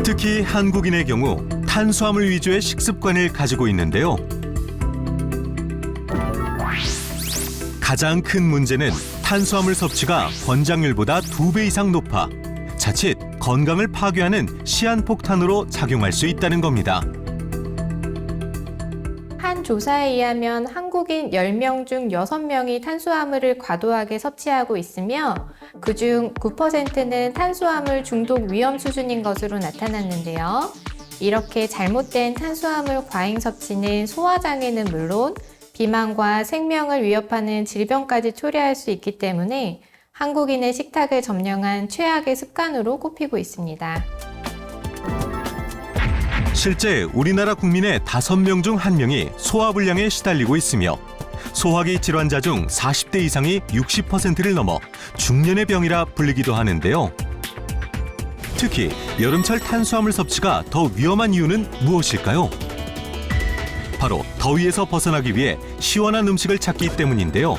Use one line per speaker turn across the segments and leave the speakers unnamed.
특히 한국인의 경우 탄수화물 위주의 식습관을 가지고 있는데요. 가장 큰 문제는 탄수화물 섭취가 권장률보다 2배 이상 높아 자칫 건강을 파괴하는 시한폭탄으로 작용할 수 있다는 겁니다.
한 조사에 의하면 한국인 10명 중 6명이 탄수화물을 과도하게 섭취하고 있으며 그중 9%는 탄수화물 중독 위험 수준인 것으로 나타났는데요. 이렇게 잘못된 탄수화물 과잉 섭취는 소화장애는 물론 비만과 생명을 위협하는 질병까지 초래할 수 있기 때문에 한국인의 식탁을 점령한 최악의 습관으로 꼽히고 있습니다.
실제 우리나라 국민의 5명 중 1명이 소화불량에 시달리고 있으며 소화기 질환자 중 40대 이상이 60%를 넘어 중년의 병이라 불리기도 하는데요. 특히 여름철 탄수화물 섭취가 더 위험한 이유는 무엇일까요? 바로 더위에서 벗어나기 위해 시원한 음식을 찾기 때문인데요.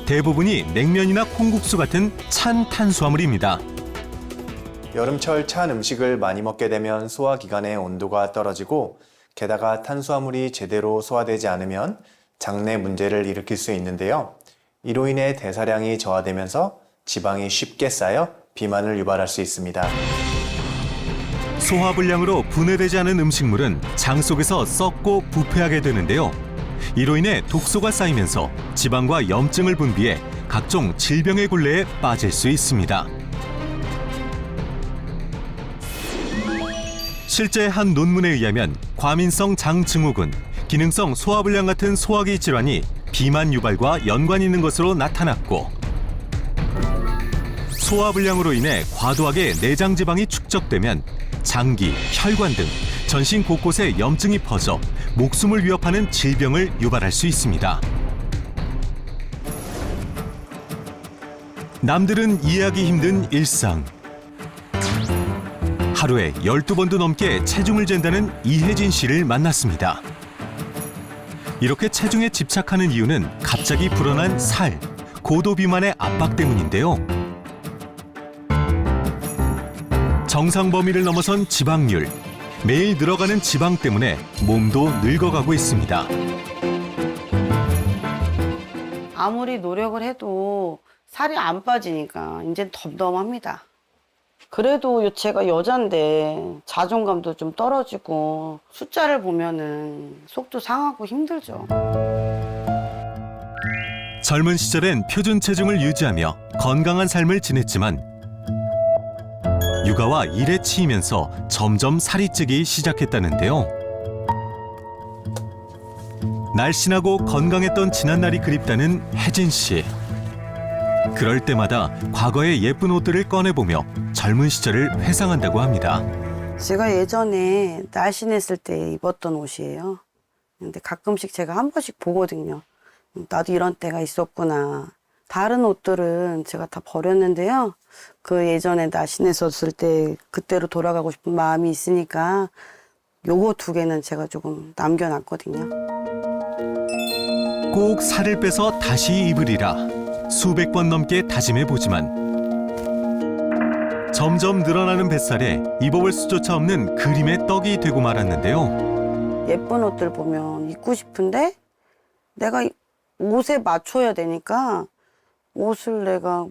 대부분이 냉면이나 콩국수 같은 찬 탄수화물입니다.
여름철 찬 음식을 많이 먹게 되면 소화기관의 온도가 떨어지고 게다가 탄수화물이 제대로 소화되지 않으면 장내 문제를 일으킬 수 있는데요. 이로 인해 대사량이 저하되면서 지방이 쉽게 쌓여 비만을 유발할 수 있습니다.
소화불량으로 분해되지 않은 음식물은 장 속에서 썩고 부패하게 되는데요. 이로 인해 독소가 쌓이면서 지방과 염증을 분비해 각종 질병의 굴레에 빠질 수 있습니다. 실제 한 논문에 의하면 과민성 장증후군, 기능성 소화불량 같은 소화기 질환이 비만 유발과 연관이 있는 것으로 나타났고 소화불량으로 인해 과도하게 내장 지방이 축적되면 장기, 혈관 등 전신 곳곳에 염증이 퍼져 목숨을 위협하는 질병을 유발할 수 있습니다. 남들은 이해하기 힘든 일상. 하루에 12번도 넘게 체중을 잰다는 이혜진 씨를 만났습니다. 이렇게 체중에 집착하는 이유는 갑자기 불어난 살, 고도 비만의 압박 때문인데요. 정상 범위를 넘어선 지방률, 매일 늘어가는 지방 때문에 몸도 늙어가고 있습니다.
아무리 노력을 해도 살이 안 빠지니까 이제 덤덤합니다. 그래도 제가 여잔데 자존감도 좀 떨어지고 숫자를 보면은 속도 상하고 힘들죠.
젊은 시절엔 표준 체중을 유지하며 건강한 삶을 지냈지만 육아와 일에 치이면서 점점 살이 찌기 시작했다는데요. 날씬하고 건강했던 지난날이 그립다는 혜진 씨. 그럴 때마다 과거의 예쁜 옷들을 꺼내보며 젊은 시절을 회상한다고 합니다.
제가 예전에 날씬했을 때 입었던 옷이에요. 근데 가끔씩 제가 한 번씩 보거든요. 나도 이런 때가 있었구나. 다른 옷들은 제가 다 버렸는데요. 그 예전에 날씬했었을 때 그때로 돌아가고 싶은 마음이 있으니까 요거 2개는 제가 조금 남겨놨거든요.
꼭 살을 빼서 다시 입으리라 수백 번 넘게 다짐해보지만 점점 늘어나는 뱃살에 입어볼 수조차 없는 그림의 떡이 되고 말았는데요.
예쁜 옷들 보면 입고 싶은데 내가 옷에 맞춰야 되니까 옷을 내가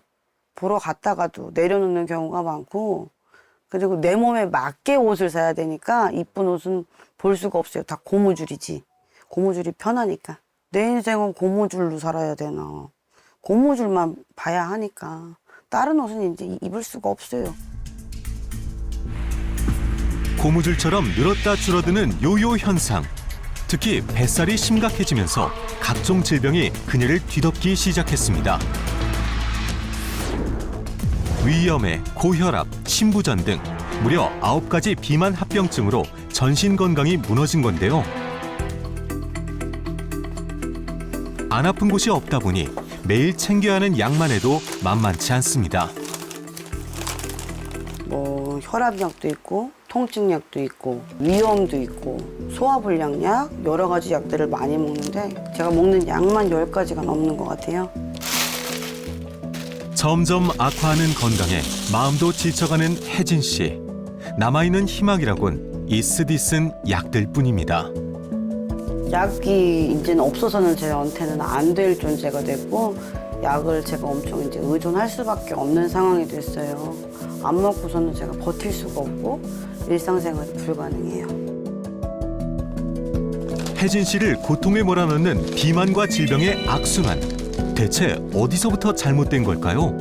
보러 갔다가도 내려놓는 경우가 많고 그리고 내 몸에 맞게 옷을 사야 되니까 이쁜 옷은 볼 수가 없어요. 다 고무줄이지. 고무줄이 편하니까. 내 인생은 고무줄로 살아야 되나. 고무줄만 봐야 하니까 다른 옷은 이제 입을 수가 없어요.
고무줄처럼 늘었다 줄어드는 요요 현상. 특히 뱃살이 심각해지면서 각종 질병이 그녀를 뒤덮기 시작했습니다. 위염에 고혈압, 심부전 등 무려 9가지 비만 합병증으로 전신 건강이 무너진 건데요. 안 아픈 곳이 없다 보니 매일 챙겨야 하는 약만 해도 만만치 않습니다.
뭐 혈압약도 있고 통증약도 있고 위염도 있고 소화불량약 여러 가지 약들을 많이 먹는데 제가 먹는 약만 10가지가 넘는 것 같아요.
점점 악화하는 건강에 마음도 지쳐가는 혜진 씨. 남아있는 희망이라곤 이 쓰디 쓴 약들 뿐입니다.
약이 이제는 없어서는 저한테는 안 될 존재가 됐고 약을 제가 엄청 이제 의존할 수밖에 없는 상황이 됐어요. 안 먹고서는 제가 버틸 수가 없고 일상생활이 불가능해요.
혜진 씨를 고통에 몰아넣는 비만과 질병의 악순환. 대체 어디서부터 잘못된 걸까요?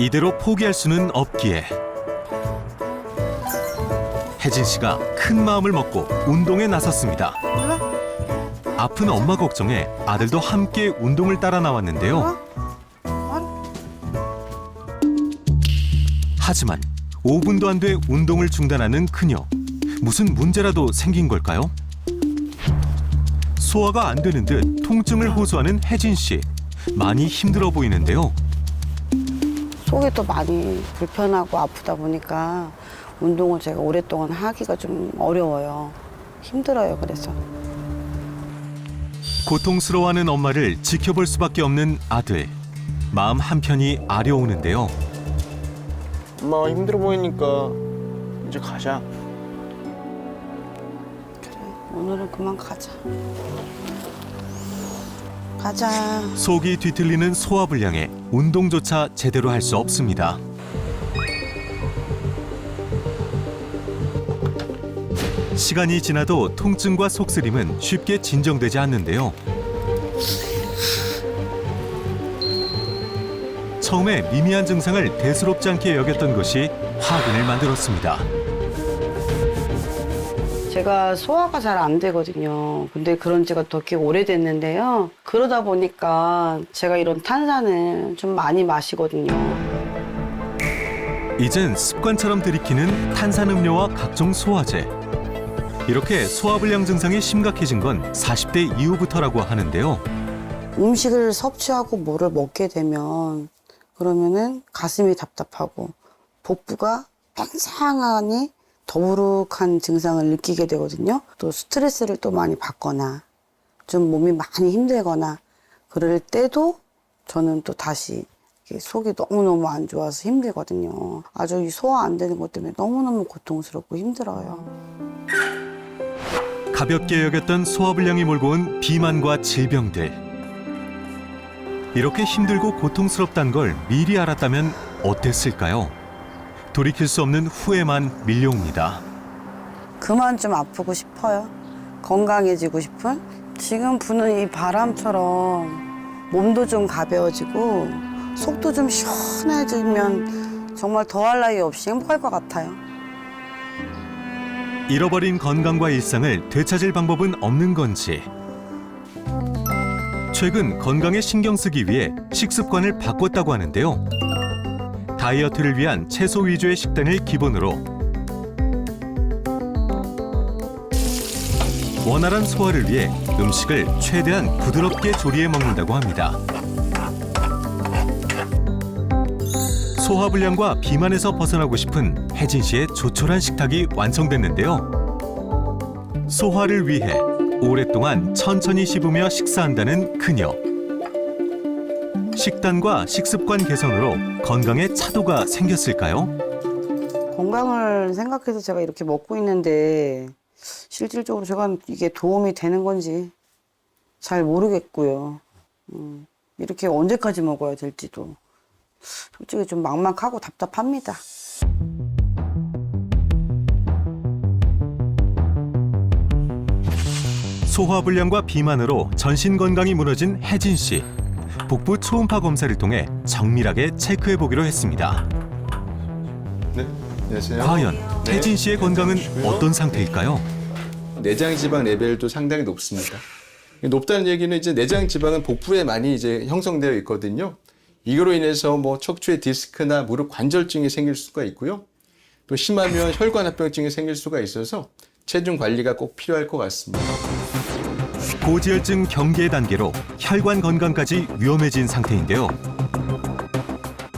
이대로 포기할 수는 없기에 혜진 씨가 큰 마음을 먹고 운동에 나섰습니다. 아픈 엄마 걱정에 아들도 함께 운동을 따라 나왔는데요. 하지만 5분도 안 돼 운동을 중단하는 그녀. 무슨 문제라도 생긴 걸까요? 소화가 안 되는 듯 통증을 호소하는 혜진 씨. 많이 힘들어 보이는데요.
속이 또 많이 불편하고 아프다 보니까 운동을 제가 오랫동안 하기가 좀 어려워요. 힘들어요, 그래서.
고통스러워하는 엄마를 지켜볼 수밖에 없는 아들. 마음 한편이 아려오는데요.
엄마가 힘들어 보이니까 이제 가자.
그래, 오늘은 그만 가자. 가자.
속이 뒤틀리는 소화불량에 운동조차 제대로 할 수 없습니다. 시간이 지나도 통증과 속쓰림은 쉽게 진정되지 않는데요. 처음에 미미한 증상을 대수롭지 않게 여겼던 것이 화근을 만들었습니다.
제가 소화가 잘 안 되거든요. 근데 그런 지가 되게 오래됐는데요. 그러다 보니까 제가 이런 탄산을 좀 많이 마시거든요.
이젠 습관처럼 들이키는 탄산음료와 각종 소화제. 이렇게 소화불량 증상이 심각해진 건 40대 이후부터라고 하는데요.
음식을 섭취하고 뭐를 먹게 되면 그러면은 가슴이 답답하고 복부가 팽창하니 더부룩한 증상을 느끼게 되거든요. 또 스트레스를 또 많이 받거나 좀 몸이 많이 힘들거나 그럴 때도 저는 또 다시 속이 너무너무 안 좋아서 힘들거든요. 아주 이 소화 안 되는 것 때문에 너무너무 고통스럽고 힘들어요.
가볍게 여겼던 소화불량이 몰고 온 비만과 질병들. 이렇게 힘들고 고통스럽다는 걸 미리 알았다면 어땠을까요? 돌이킬 수 없는 후회만 밀려옵니다.
그만 좀 아프고 싶어요. 건강해지고 싶은? 지금 부는 이 바람처럼 몸도 좀 가벼워지고 속도 좀 시원해지면 정말 더할 나위 없이 행복할 것 같아요.
잃어버린 건강과 일상을 되찾을 방법은 없는 건지. 최근 건강에 신경 쓰기 위해 식습관을 바꿨다고 하는데요. 다이어트를 위한 채소 위주의 식단을 기본으로 원활한 소화를 위해 음식을 최대한 부드럽게 조리해 먹는다고 합니다. 소화불량과 비만에서 벗어나고 싶은 혜진 씨의 조촐한 식탁이 완성됐는데요. 소화를 위해 오랫동안 천천히 씹으며 식사한다는 그녀. 식단과 식습관 개선으로 건강에 차도가 생겼을까요?
건강을 생각해서 제가 이렇게 먹고 있는데 실질적으로 제가 이게 도움이 되는 건지 잘 모르겠고요. 이렇게 언제까지 먹어야 될지도 솔직히 좀 막막하고 답답합니다.
소화불량과 비만으로 전신 건강이 무너진 혜진 씨. 복부 초음파 검사를 통해 정밀하게 체크해 보기로 했습니다.
네, 안녕하세요.
과연
네.
혜진 씨의 건강은 어떤 상태일까요?
내장 지방 레벨도 상당히 높습니다. 높다는 얘기는 이제 내장 지방은 복부에 많이 이제 형성되어 있거든요. 이거로 인해서 뭐 척추의 디스크나 무릎 관절증이 생길 수가 있고요. 또 심하면 혈관합병증이 생길 수가 있어서 체중 관리가 꼭 필요할 것 같습니다.
고지혈증 경계 단계로 혈관 건강까지 위험해진 상태인데요.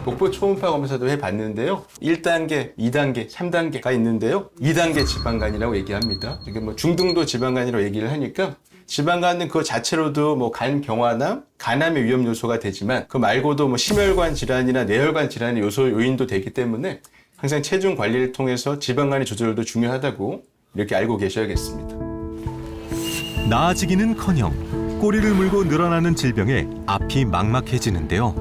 복부 초음파 검사도 해봤는데요. 1단계, 2단계, 3단계가 있는데요. 2단계 지방간이라고 얘기합니다. 이게 뭐 중등도 지방간이라고 얘기를 하니까 지방간은 그 자체로도 뭐 간경화나 간암의 위험 요소가 되지만 그 말고도 뭐 심혈관 질환이나 뇌혈관 질환의 요인도 되기 때문에 항상 체중 관리를 통해서 지방간의 조절도 중요하다고 이렇게 알고 계셔야겠습니다.
나아지기는커녕 꼬리를 물고 늘어나는 질병에 앞이 막막해지는데요.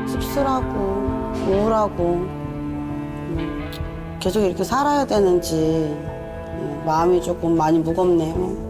씁쓸하고 우울하고 계속 이렇게 살아야 되는지 마음이 조금 많이 무겁네요.